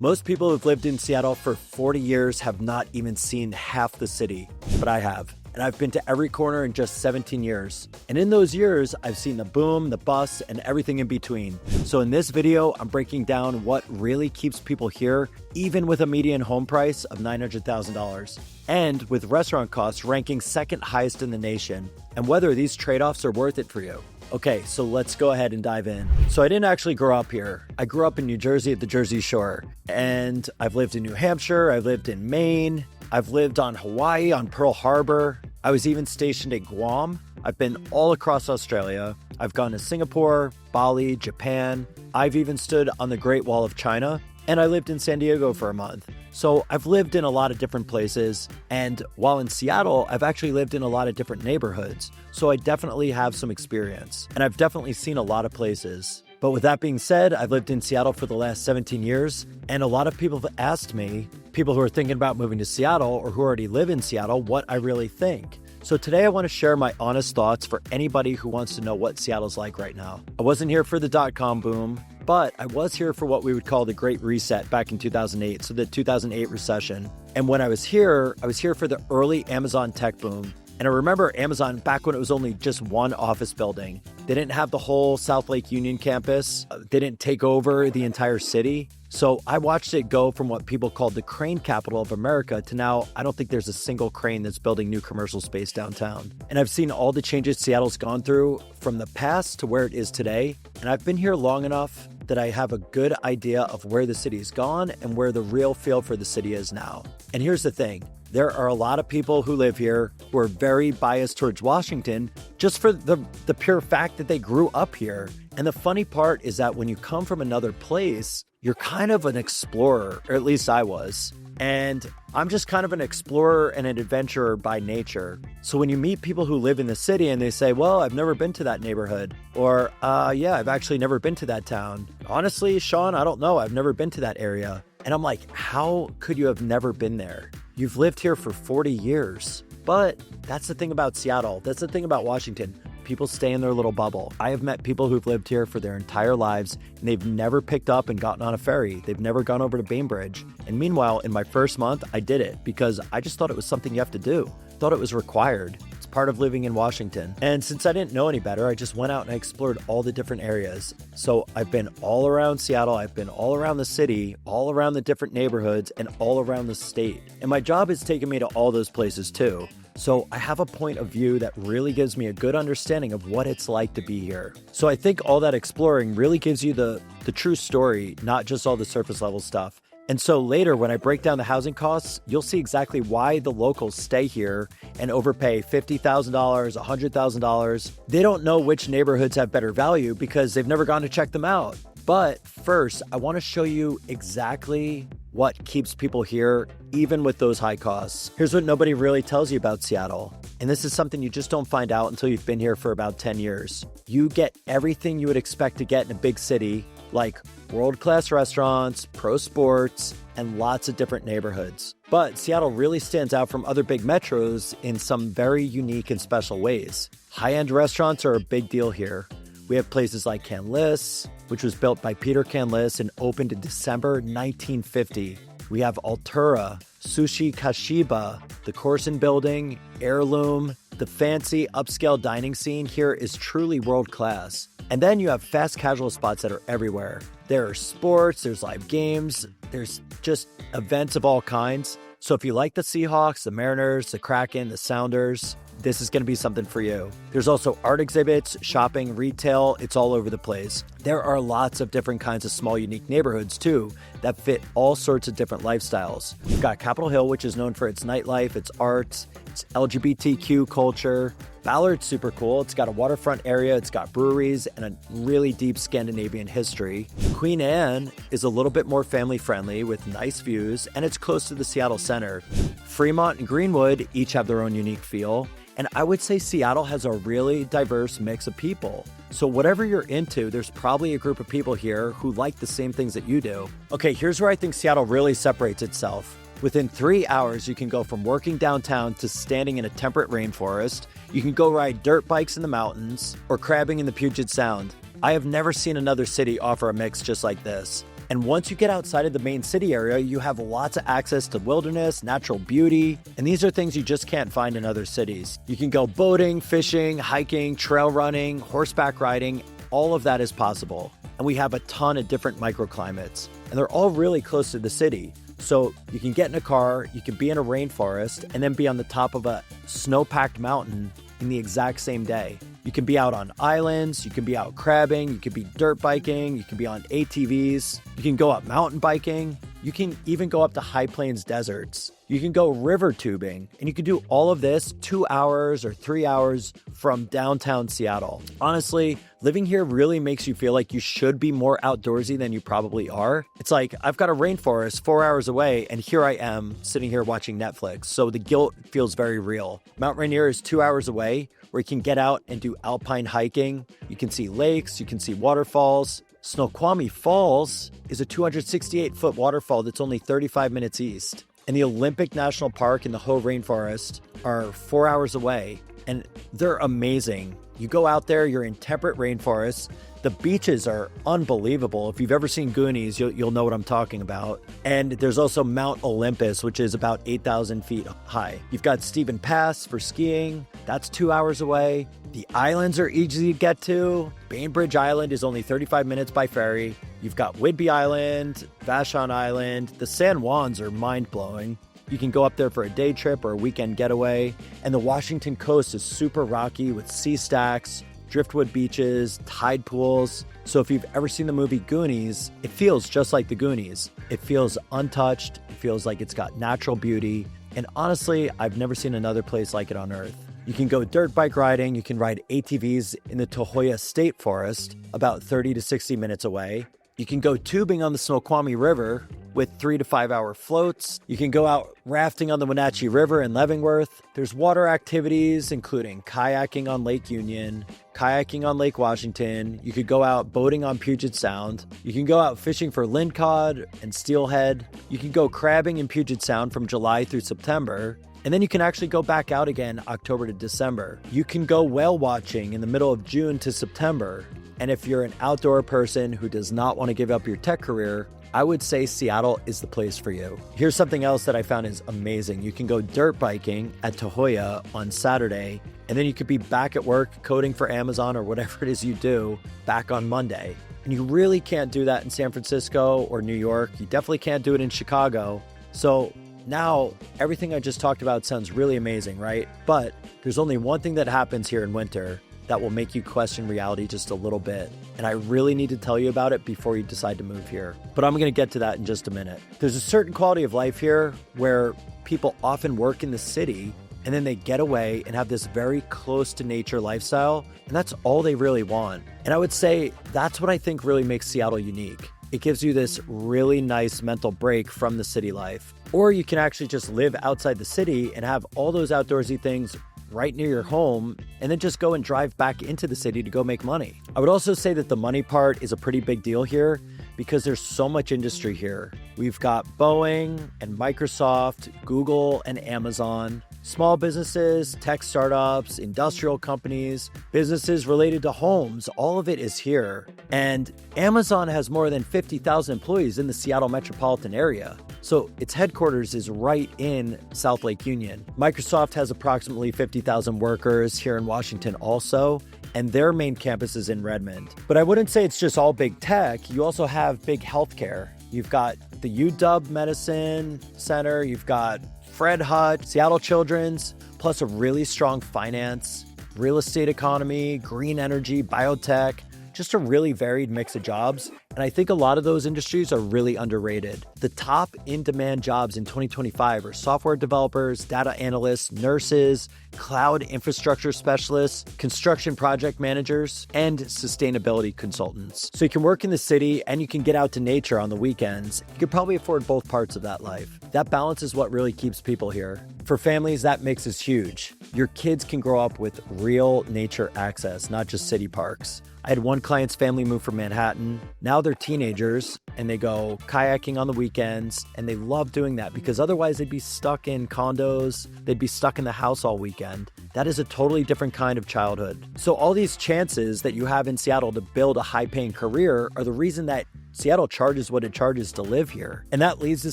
Most people who've lived in Seattle for 40 years have not even seen half the city, but I have. And I've been to every corner in just 17 years. And in those years, I've seen the boom, the bust, and everything in between. So in this video, I'm breaking down what really keeps people here, even with a median home price of $900,000. And with restaurant costs ranking second highest in the nation, and whether these trade-offs are worth it for you. Okay, so let's go ahead and dive in. So I didn't actually grow up here. I grew up in New Jersey at the Jersey Shore. And I've lived in New Hampshire, I've lived in Maine, I've lived on Hawaii, on Pearl Harbor. I was even stationed at Guam. I've been all across Australia. I've gone to Singapore, Bali, Japan. I've even stood on the Great Wall of China. And I lived in San Diego for a month. So I've lived in a lot of different places. And while in Seattle, I've actually lived in a lot of different neighborhoods. So I definitely have some experience. And I've definitely seen a lot of places. But with that being said, I've lived in Seattle for the last 17 years. And a lot of people have asked me, people who are thinking about moving to Seattle or who already live in Seattle, what I really think. So today I want to share my honest thoughts for anybody who wants to know what Seattle's like right now. I wasn't here for the dot-com boom, but I was here for what we would call the Great Reset back in 2008, so the 2008 recession. And when I was here for the early Amazon tech boom. And I remember Amazon back when it was only just one office building. They didn't have the whole South Lake Union campus. They didn't take over the entire city. So I watched it go from what people called the crane capital of America to now I don't think there's a single crane that's building new commercial space downtown. And I've seen all the changes Seattle's gone through from the past to where it is today. And I've been here long enough that I have a good idea of where the city's gone and where the real feel for the city is now. And here's the thing. There are a lot of people who live here who are very biased towards Washington just for the pure fact that they grew up here. And the funny part is that when you come from another place, you're kind of an explorer, or at least I was. And I'm just kind of an explorer and an adventurer by nature. So when you meet people who live in the city and they say, well, I've never been to that neighborhood, or yeah, I've actually never been to that town. Honestly, Sean, I don't know. I've never been to that area. And I'm like, how could you have never been there? You've lived here for 40 years. But that's the thing about Seattle. That's the thing about Washington. People stay in their little bubble. I have met people who've lived here for their entire lives, and they've never picked up and gotten on a ferry. They've never gone over to Bainbridge. And meanwhile, in my first month, I did it because I just thought it was something you have to do. Thought it was required. It's part of living in Washington. And since I didn't know any better, I just went out and I explored all the different areas. So I've been all around Seattle. I've been all around the city, all around the different neighborhoods, and all around the state. And my job has taken me to all those places too. So I have a point of view that really gives me a good understanding of what it's like to be here. So I think all that exploring really gives you the true story, not just all the surface level stuff. And so later, when I break down the housing costs, you'll see exactly why the locals stay here and overpay $50,000, $100,000. They don't know which neighborhoods have better value because they've never gone to check them out. But first, I want to show you exactly what keeps people here, even with those high costs. Here's what nobody really tells you about Seattle. And this is something you just don't find out until you've been here for about 10 years. You get everything you would expect to get in a big city, like world-class restaurants, pro sports, and lots of different neighborhoods. But Seattle really stands out from other big metros in some very unique and special ways. High-end restaurants are a big deal here. We have places like Canlis, which was built by Peter Canlis and opened in December 1950. We have Altura, Sushi Kashiba, the Corson Building, Heirloom. The fancy upscale dining scene here is truly world-class. And then you have fast casual spots that are everywhere. There are sports, there's live games, there's just events of all kinds. So if you like the Seahawks, the Mariners, the Kraken, the Sounders, this is going to be something for you. There's also art exhibits, shopping, retail. It's all over the place. There are lots of different kinds of small, unique neighborhoods, too, that fit all sorts of different lifestyles. You've got Capitol Hill, which is known for its nightlife, its arts, its LGBTQ culture. Ballard's super cool. It's got a waterfront area, it's got breweries, and a really deep Scandinavian history. Queen Anne is a little bit more family-friendly with nice views, and it's close to the Seattle center. Fremont and Greenwood each have their own unique feel. And I would say Seattle has a really diverse mix of people. So whatever you're into, there's probably a group of people here who like the same things that you do. Okay, here's where I think Seattle really separates itself. Within 3 hours, you can go from working downtown to standing in a temperate rainforest. You can go ride dirt bikes in the mountains or crabbing in the Puget Sound. I have never seen another city offer a mix just like this. And once you get outside of the main city area, you have lots of access to wilderness, natural beauty, and these are things you just can't find in other cities. You can go boating, fishing, hiking, trail running, horseback riding, all of that is possible. And we have a ton of different microclimates, and they're all really close to the city. So you can get in a car, you can be in a rainforest, and then be on the top of a snow-packed mountain in the exact same day. You can be out on islands, you can be out crabbing, you can be dirt biking, you can be on ATVs, you can go up mountain biking, you can even go up to high plains deserts. You can go river tubing, and you can do all of this 2 hours or 3 hours from downtown Seattle. Honestly, living here really makes you feel like you should be more outdoorsy than you probably are. It's like, I've got a rainforest 4 hours away, and here I am sitting here watching Netflix, so the guilt feels very real. Mount Rainier is 2 hours away, where you can get out and do alpine hiking. You can see lakes, you can see waterfalls. Snoqualmie Falls is a 268-foot waterfall that's only 35 minutes east. And the Olympic National Park and the Hoh Rainforest are 4 hours away, and they're amazing. You go out there, you're in temperate rainforests. The beaches are unbelievable. If you've ever seen Goonies, you'll know what I'm talking about. And there's also Mount Olympus, which is about 8,000 feet high. You've got Stephen Pass for skiing. That's 2 hours away. The islands are easy to get to. Bainbridge Island is only 35 minutes by ferry. You've got Whidbey Island, Vashon Island. The San Juans are mind-blowing. You can go up there for a day trip or a weekend getaway. And the Washington coast is super rocky with sea stacks, driftwood beaches, tide pools. So if you've ever seen the movie Goonies, it feels just like the Goonies. It feels untouched. It feels like it's got natural beauty. And honestly, I've never seen another place like it on Earth. You can go dirt bike riding. You can ride ATVs in the Tohoya State Forest, about 30 to 60 minutes away. You can go tubing on the Snoqualmie River with 3 to 5 hour floats. You can go out rafting on the Wenatchee River in Leavenworth. There's water activities, including kayaking on Lake Union, kayaking on Lake Washington. You could go out boating on Puget Sound. You can go out fishing for lindcod and steelhead. You can go crabbing in Puget Sound from July through September. And then you can actually go back out again October to December. You can go whale watching in the middle of June to September. And if you're an outdoor person who does not want to give up your tech career, I would say Seattle is the place for you. Here's something else that I found is amazing. You can go dirt biking at Tohoya on Saturday, and then you could be back at work coding for Amazon or whatever it is you do back on Monday. And you really can't do that in San Francisco or New York. You definitely can't do it in Chicago. So now everything I just talked about sounds really amazing, right? But there's only one thing that happens here in winter that will make you question reality just a little bit. And I really need to tell you about it before you decide to move here. But I'm going to get to that in just a minute. There's a certain quality of life here where people often work in the city and then they get away and have this very close to nature lifestyle. And that's all they really want. And I would say that's what I think really makes Seattle unique. It gives you this really nice mental break from the city life. Or you can actually just live outside the city and have all those outdoorsy things right near your home, and then just go and drive back into the city to go make money. I would also say that the money part is a pretty big deal here because there's so much industry here. We've got Boeing and Microsoft, Google and Amazon, small businesses, tech startups, industrial companies, businesses related to homes, all of it is here. And Amazon has more than 50,000 employees in the Seattle metropolitan area. So its headquarters is right in South Lake Union. Microsoft has approximately 50,000 workers here in Washington also, and their main campus is in Redmond. But I wouldn't say it's just all big tech. You also have big healthcare. You've got the UW Medicine Center, you've got Fred Hutch, Seattle Children's, plus a really strong finance, real estate economy, green energy, biotech, just a really varied mix of jobs. And I think a lot of those industries are really underrated. The top in-demand jobs in 2025 are software developers, data analysts, nurses, cloud infrastructure specialists, construction project managers, and sustainability consultants. So you can work in the city and you can get out to nature on the weekends. You could probably afford both parts of that life. That balance is what really keeps people here. For families, that mix is huge. Your kids can grow up with real nature access, not just city parks. I had one client's family move from Manhattan. Now they're teenagers and they go kayaking on the weekends, and they love doing that because otherwise they'd be stuck in condos, they'd be stuck in the house all weekend. That is a totally different kind of childhood. So all these chances that you have in Seattle to build a high-paying career are the reason that Seattle charges what it charges to live here. And that leads to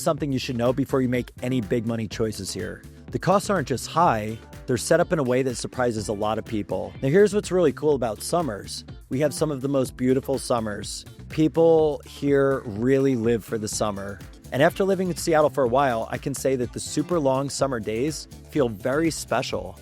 something you should know before you make any big money choices here. The costs aren't just high, they're set up in a way that surprises a lot of people. Now here's what's really cool about summers. We have some of the most beautiful summers. People here really live for the summer. And after living in Seattle for a while, I can say that the super long summer days feel very special.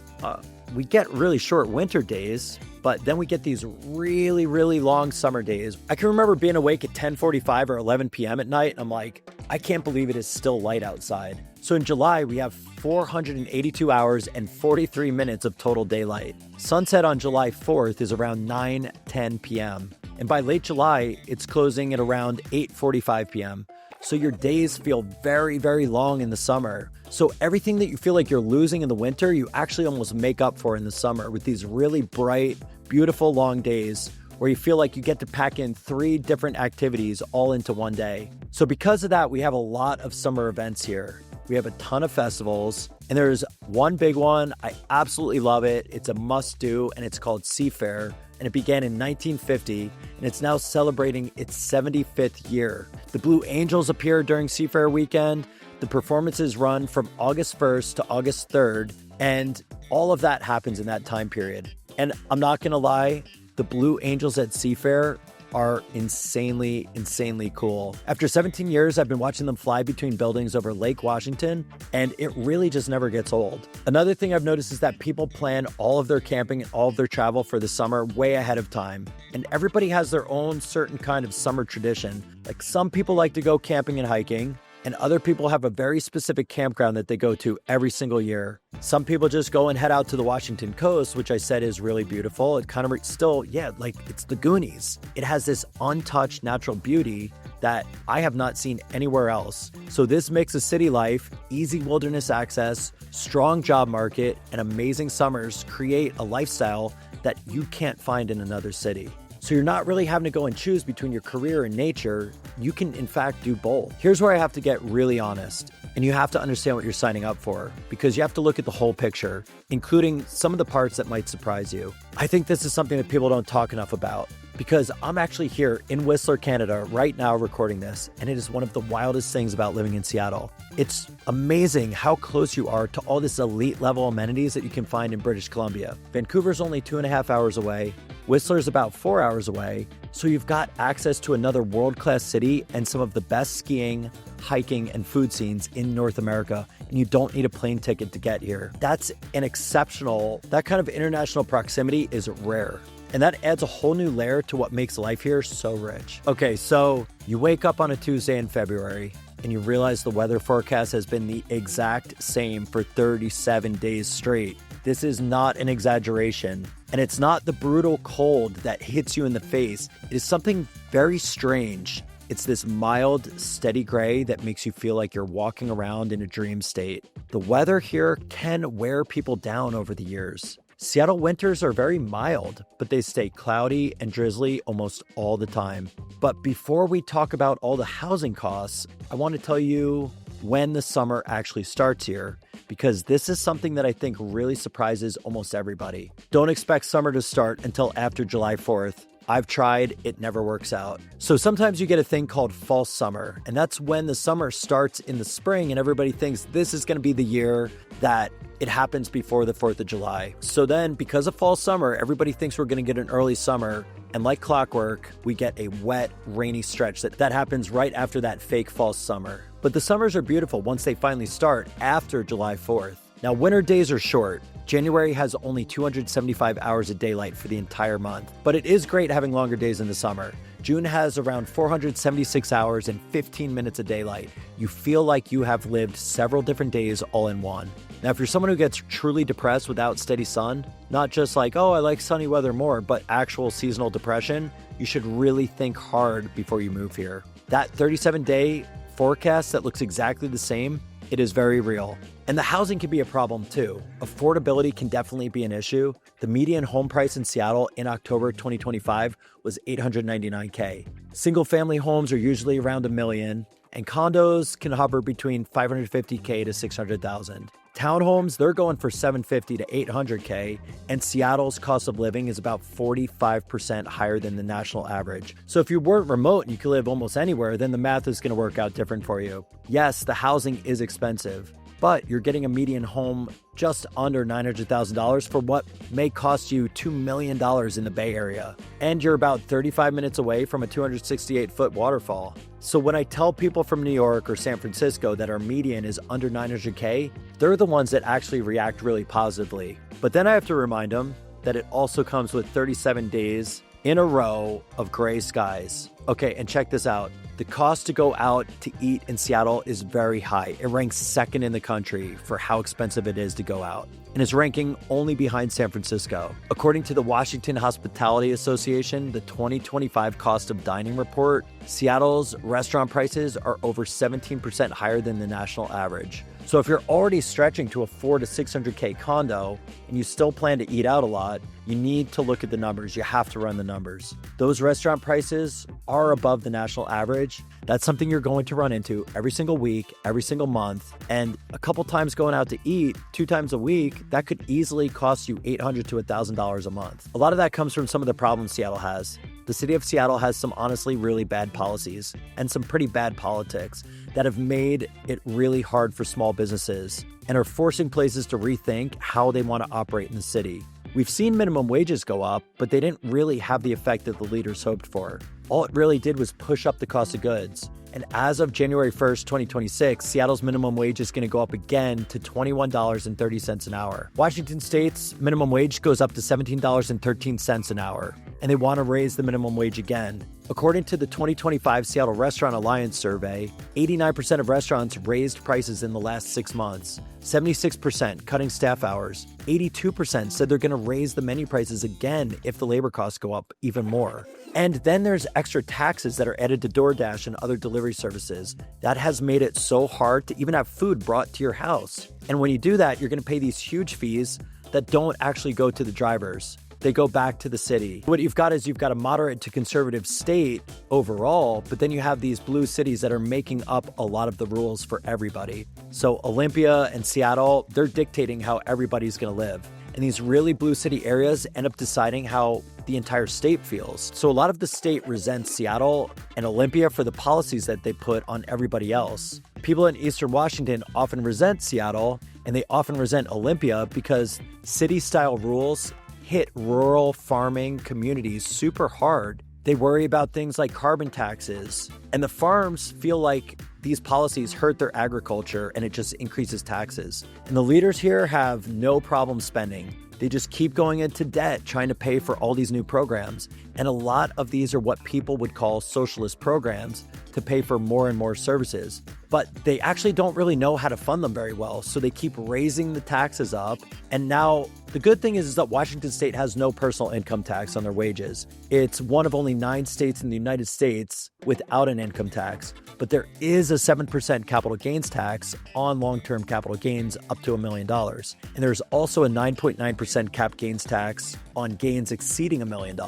We get really short winter days, but then we get these really, really long summer days. I can remember being awake at 10:45 or 11 p.m. at night, and I'm like, I can't believe it is still light outside. So in July, we have 482 hours and 43 minutes of total daylight. Sunset on July 4th is around 9:10 p.m. And by late July, it's closing at around 8:45 p.m. So your days feel very, very long in the summer. So everything that you feel like you're losing in the winter, you actually almost make up for in the summer with these really bright, beautiful long days where you feel like you get to pack in 3 different activities all into one day. So because of that, we have a lot of summer events here. We have a ton of festivals, and there's one big one. I absolutely love it. It's a must-do, and it's called Seafair, and it began in 1950, and it's now celebrating its 75th year. The Blue Angels appear during Seafair weekend. The performances run from August 1st to August 3rd, and all of that happens in that time period. And I'm not going to lie, the Blue Angels at Seafair are insanely, insanely cool. After 17 years, I've been watching them fly between buildings over Lake Washington, and it really just never gets old. Another thing I've noticed is that people plan all of their camping and all of their travel for the summer way ahead of time. And everybody has their own certain kind of summer tradition. Like some people like to go camping and hiking, and other people have a very specific campground that they go to every single year. Some people just go and head out to the Washington coast, which I said is really beautiful. It kind of still, like it's the Goonies. It has this untouched natural beauty that I have not seen anywhere else. So this mix of city life, easy wilderness access, strong job market, and amazing summers create a lifestyle that you can't find in another city. So you're not really having to go and choose between your career and nature. You can, in fact, do both. Here's where I have to get really honest. And you have to understand what you're signing up for, because you have to look at the whole picture, including some of the parts that might surprise you. I think this is something that people don't talk enough about, because I'm actually here in Whistler, Canada, right now recording this, and it is one of the wildest things about living in Seattle. It's amazing how close you are to all this elite level amenities that you can find in British Columbia. Vancouver's only 2.5 hours away. Whistler's about 4 hours away, so you've got access to another world-class city and some of the best skiing, hiking, and food scenes in North America, and you don't need a plane ticket to get here. That's that kind of international proximity is rare. And that adds a whole new layer to what makes life here so rich. Okay, so you wake up on a Tuesday in February, and you realize the weather forecast has been the exact same for 37 days straight. This is not an exaggeration. And it's not the brutal cold that hits you in the face. It is something very strange. It's this mild, steady gray that makes you feel like you're walking around in a dream state. The weather here can wear people down over the years. Seattle winters are very mild, but they stay cloudy and drizzly almost all the time. But before we talk about all the housing costs, I want to tell you when the summer actually starts here, because this is something that I think really surprises almost everybody. Don't expect summer to start until after July 4th. I've tried, it never works out. So sometimes you get a thing called false summer, and that's when the summer starts in the spring and everybody thinks this is going to be the year that it happens before the 4th of July. So then, because of fall summer, everybody thinks we're going to get an early summer, and like clockwork, we get a wet, rainy stretch that happens right after that fake false summer. But the summers are beautiful once they finally start after July 4th. Now, winter days are short. January has only 275 hours of daylight for the entire month, but it is great having longer days in the summer. June has around 476 hours and 15 minutes of daylight. You feel like you have lived several different days all in one. Now, if you're someone who gets truly depressed without steady sun, not just like, oh, I like sunny weather more, but actual seasonal depression, you should really think hard before you move here. That 37-day forecast that looks exactly the same It is very real. And the housing can be a problem too. Affordability can definitely be an issue. The median home price in Seattle in October 2025 was $899K. Single family homes are usually around $1 million, and condos can hover between $550K to $600,000. Townhomes, they're going for $750 to $800K, and Seattle's cost of living is about 45% higher than the national average. So if you weren't remote and you could live almost anywhere, then the math is going to work out different for you. Yes, the housing is expensive, but you're getting a median home just under $900,000 for what may cost you $2 million in the Bay Area. And you're about 35 minutes away from a 268-foot waterfall. So when I tell people from New York or San Francisco that our median is under $900K, they're the ones that actually react really positively. But then I have to remind them that it also comes with 37 days in a row of gray skies. Okay, and check this out. The cost to go out to eat in Seattle is very high. It ranks second in the country for how expensive it is to go out, and is ranking only behind San Francisco. According to the Washington Hospitality Association, the 2025 cost of dining report, Seattle's restaurant prices are over 17% higher than the national average. So if you're already stretching to a $400 to $600K condo and you still plan to eat out a lot, you need to look at the numbers. You have to run the numbers. Those restaurant prices are above the national average. That's something you're going to run into every single week, every single month, and a couple times going out to eat 2 times a week, that could easily cost you $800 to $1,000 a month. A lot of that comes from some of the problems Seattle has. The city of Seattle has some honestly really bad policies and some pretty bad politics that have made it really hard for small businesses and are forcing places to rethink how they want to operate in the city. We've seen minimum wages go up, but they didn't really have the effect that the leaders hoped for. All it really did was push up the cost of goods. And as of January 1st, 2026, Seattle's minimum wage is going to go up again to $21.30 an hour. Washington State's minimum wage goes up to $17.13 an hour, and they want to raise the minimum wage again. According to the 2025 Seattle Restaurant Alliance survey, 89% of restaurants raised prices in the last 6 months, 76% cutting staff hours, 82% said they're going to raise the menu prices again if the labor costs go up even more. And then there's extra taxes that are added to DoorDash and other delivery services. That has made it so hard to even have food brought to your house. And when you do that, you're going to pay these huge fees that don't actually go to the drivers. They go back to the city. What you've got is you've got a moderate to conservative state overall, but then you have these blue cities that are making up a lot of the rules for everybody. So Olympia and Seattle, they're dictating how everybody's going to live. And these really blue city areas end up deciding how the entire state feels. So a lot of the state resents Seattle and Olympia for the policies that they put on everybody else. People in Eastern Washington often resent Seattle, and they often resent Olympia because city-style rules hit rural farming communities super hard. They worry about things like carbon taxes, and the farms feel like these policies hurt their agriculture and it just increases taxes. And the leaders here have no problem spending. They just keep going into debt trying to pay for all these new programs. And a lot of these are what people would call socialist programs to pay for more and more services. But they actually don't really know how to fund them very well. So they keep raising the taxes up. And now the good thing is that Washington State has no personal income tax on their wages. It's one of only 9 states in the United States without an income tax. But there is a 7% capital gains tax on long-term capital gains up to $1 million. And there's also a 9.9% cap gains tax on gains exceeding $1 million.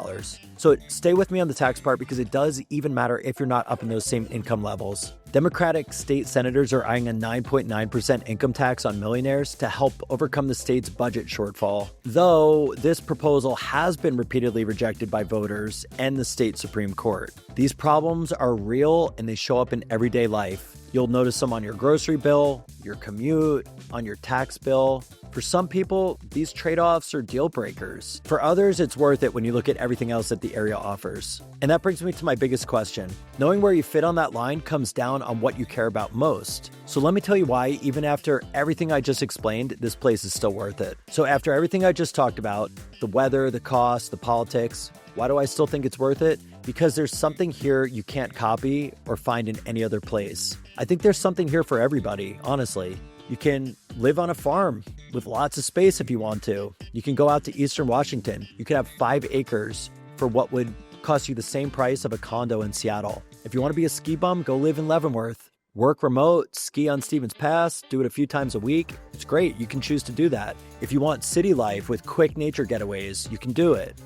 So stay with me on the tax part because it does even matter if you're not up in those same income levels. Democratic state senators are eyeing a 9.9% income tax on millionaires to help overcome the state's budget shortfall, though this proposal has been repeatedly rejected by voters and the state Supreme Court. These problems are real and they show up in everyday life. You'll notice them on your grocery bill, your commute, on your tax bill. For some people, these trade-offs are deal breakers. For others, it's worth it when you look at everything else that the area offers. And that brings me to my biggest question. Knowing where you fit on that line comes down on what you care about most. So let me tell you why, even after everything I just explained, this place is still worth it. So after everything I just talked about, the weather, the cost, the politics, why do I still think it's worth it? Because there's something here you can't copy or find in any other place. I think there's something here for everybody, honestly. You can live on a farm with lots of space if you want to. You can go out to Eastern Washington. You could have 5 acres for what would cost you the same price of a condo in Seattle. If you want to be a ski bum, go live in Leavenworth. Work remote, ski on Stevens Pass, do it a few times a week. It's great. You can choose to do that. If you want city life with quick nature getaways, you can do it.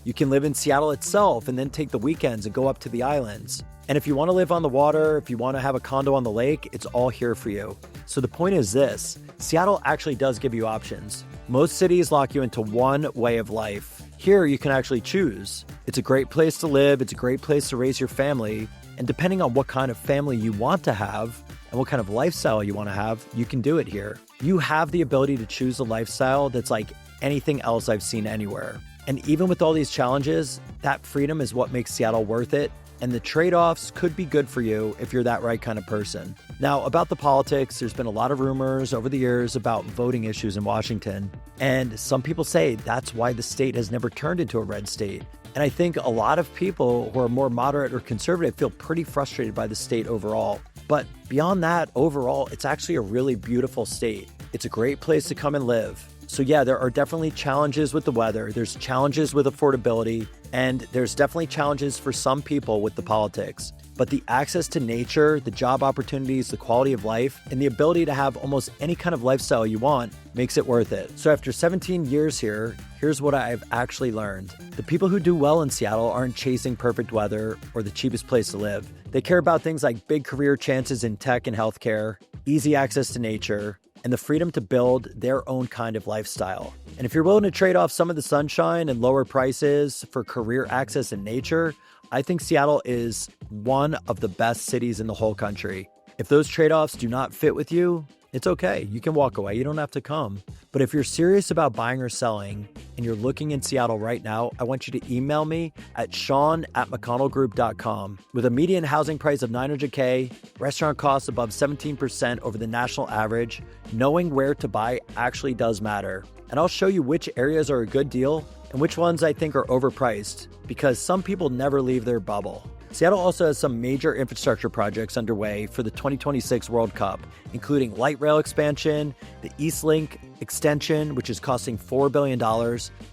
You can live in Seattle itself and then take the weekends and go up to the islands. And if you want to live on the water, if you want to have a condo on the lake, it's all here for you. So the point is this, Seattle actually does give you options. Most cities lock you into one way of life. Here, you can actually choose. It's a great place to live. It's a great place to raise your family. And depending on what kind of family you want to have and what kind of lifestyle you want to have, you can do it here. You have the ability to choose a lifestyle that's like anything else I've seen anywhere. And even with all these challenges, that freedom is what makes Seattle worth it. And the trade-offs could be good for you if you're that right kind of person. Now, about the politics, there's been a lot of rumors over the years about voting issues in Washington. And some people say that's why the state has never turned into a red state. And I think a lot of people who are more moderate or conservative feel pretty frustrated by the state overall. But beyond that, overall, it's actually a really beautiful state. It's a great place to come and live. So yeah, there are definitely challenges with the weather. There's challenges with affordability, and there's definitely challenges for some people with the politics. But the access to nature, the job opportunities, the quality of life, and the ability to have almost any kind of lifestyle you want makes it worth it. So after 17 years here, here's what I've actually learned. The people who do well in Seattle aren't chasing perfect weather or the cheapest place to live. They care about things like big career chances in tech and healthcare, easy access to nature, and the freedom to build their own kind of lifestyle. And if you're willing to trade off some of the sunshine and lower prices for career access and nature, I think Seattle is one of the best cities in the whole country. If those trade-offs do not fit with you, it's okay. You can walk away. You don't have to come. But if you're serious about buying or selling and you're looking in Seattle right now, I want you to email me at sean@mcconnellgroup.com. With a median housing price of $900K, restaurant costs above 17% over the national average, knowing where to buy actually does matter. And I'll show you which areas are a good deal and which ones I think are overpriced, because some people never leave their bubble. Seattle also has some major infrastructure projects underway for the 2026 World Cup, including light rail expansion, the East Link extension, which is costing $4 billion,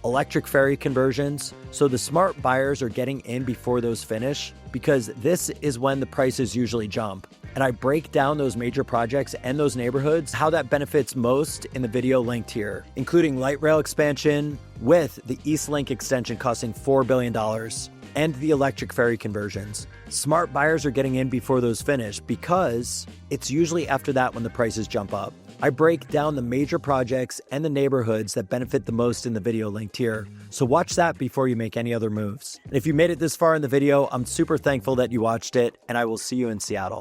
electric ferry conversions. So the smart buyers are getting in before those finish, because this is when the prices usually jump. And I break down those major projects and those neighborhoods, how that benefits most in the video linked here, including light rail expansion with the East Link extension costing $4 billion. And the electric ferry conversions. Smart buyers are getting in before those finish because it's usually after that when the prices jump up. I break down the major projects and the neighborhoods that benefit the most in the video linked here. So watch that before you make any other moves. And if you made it this far in the video, I'm super thankful that you watched it, and I will see you in Seattle.